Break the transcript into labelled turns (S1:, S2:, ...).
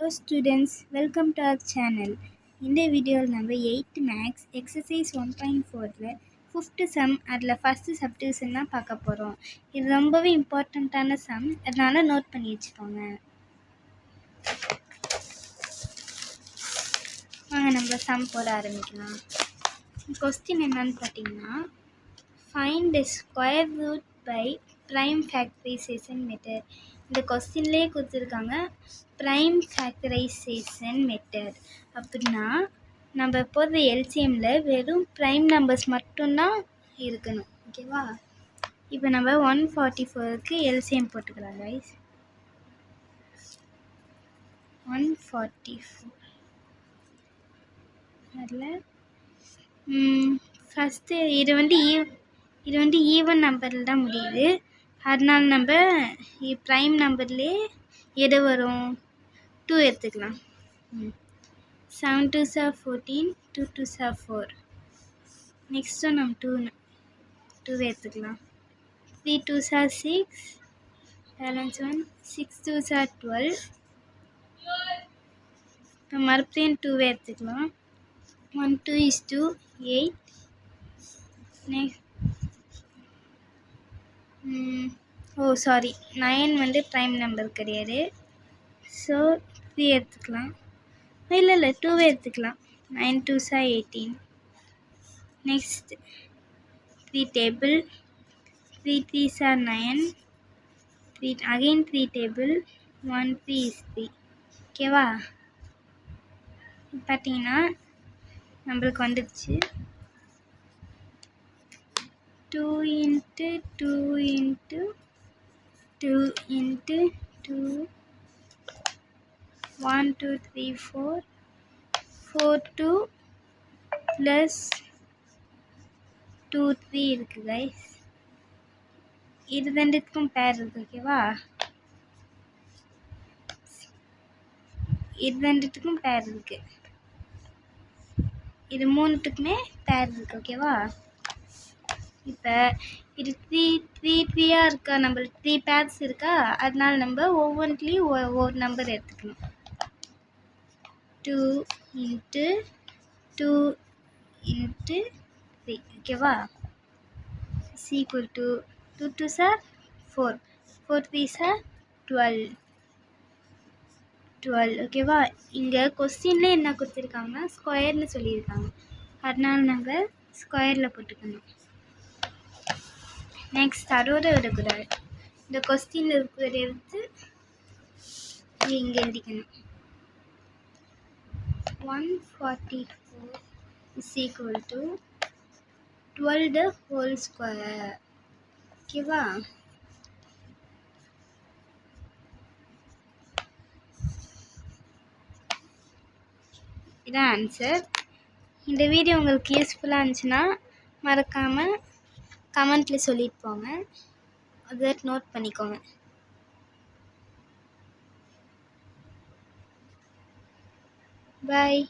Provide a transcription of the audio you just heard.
S1: Hello students, welcome to our channel. இந்த வீடியோவில் நம்ம 8th மேக்ஸ் எக்ஸசைஸ் 1.4ல 5th சம் அதில் ஃபஸ்ட்டு சப்டிவிஷன் தான் பார்க்க போகிறோம். இது ரொம்பவே இம்பார்ட்டண்ட்டான சம், அதனால் நோட் பண்ணி வச்சுக்கோங்க. வாங்க நம்ம சம் போட ஆரம்பிக்கலாம். கொஸ்டின் என்னன்னு பார்த்தீங்கன்னா, find the square root by prime factorisation method. இந்த கொஸ்டின்லேயே கொடுத்துருக்காங்க ப்ரைம் ஃபேக்டரைசேஷன் மெத்தட். அப்படின்னா நம்ம போடுற எல்சிஎம்மில் வெறும் ப்ரைம் நம்பர்ஸ் மட்டும்தான் இருக்கணும். ஓகேவா? இப்போ நம்ம 144க்கு எல்சிஎம் போட்டுக்கலாம் கைஸ். 144 அதில் ஃபஸ்ட்டு இது வந்து ஈவன் நம்பரில் தான் முடியுது. அதனால நம்ம ப்ரைம் நம்பர்லேயே எது வரும், 2 எடுத்துக்கலாம். 7 2s are 14, 2 2s are 4. Next நம்ம 2 எடுத்துக்கலாம். 3 2s are 6, balance 1, 6 2s are 12. இப்போ மறுபடியும் 2 எடுத்துக்கலாம். 1 2 is 2, 8. நெக்ஸ்ட் 9 வந்து ப்ரைம் நம்பர் கிடையாது. ஸோ 3 எடுத்துக்கலாம். இல்லை 2 எடுத்துக்கலாம். 9 2s are 18. Next 3 table, 3 3s are 9. 3 table, 1 3 is 3. ஓகேவா? பார்த்தீங்கன்னா நம்மளுக்கு வந்துடுச்சு 2 into 2 into 2 into 2, 1 2 3 4, 4 2 plus 2 3 இருக்குது கைஸ். இது ரெண்டுத்துக்கும் பேர் இருக்குது. ஓகேவா? இது ரெண்டுத்துக்கும் பேர் இருக்குது. இது மூணுத்துக்குமே பேர் இருக்குது. ஓகேவா? இப்போ இது 3 இருக்கா, நம்மளுக்கு 3 பேர்ஸ் இருக்கா, அதனால நம்ம ஒவ்வொன்றுலேயும் ஒவ்வொரு நம்பர் எடுத்துக்கணும். 2 into 2 into 3. ஓகேவா? is equal to 2 2s are 4, 4 3s are 12. ஓகேவா? இங்கே கொஸ்டின்ல என்ன கொடுத்துருக்காங்கன்னா ஸ்கொயர்னு சொல்லியிருக்காங்க, அதனால நம்ம ஸ்கொயரில் போட்டுக்கணும். நெக்ஸ்ட் அதோட விடக்கூடாது, இந்த கொஸ்டினில் இருக்கிறத எடுத்து இங்கே எழுதிக்கணும். 144 is equal to 12 the whole square. ஓகேவா? இதான் ஆன்சர். இந்த வீடியோ உங்களுக்கு யூஸ்ஃபுல்லாக இருந்துச்சுன்னா மறக்காமல் கமெண்ட்டில் சொல்லிட்டு போங்க, அதை நோட் பண்ணிக்கோங்க. பாய்.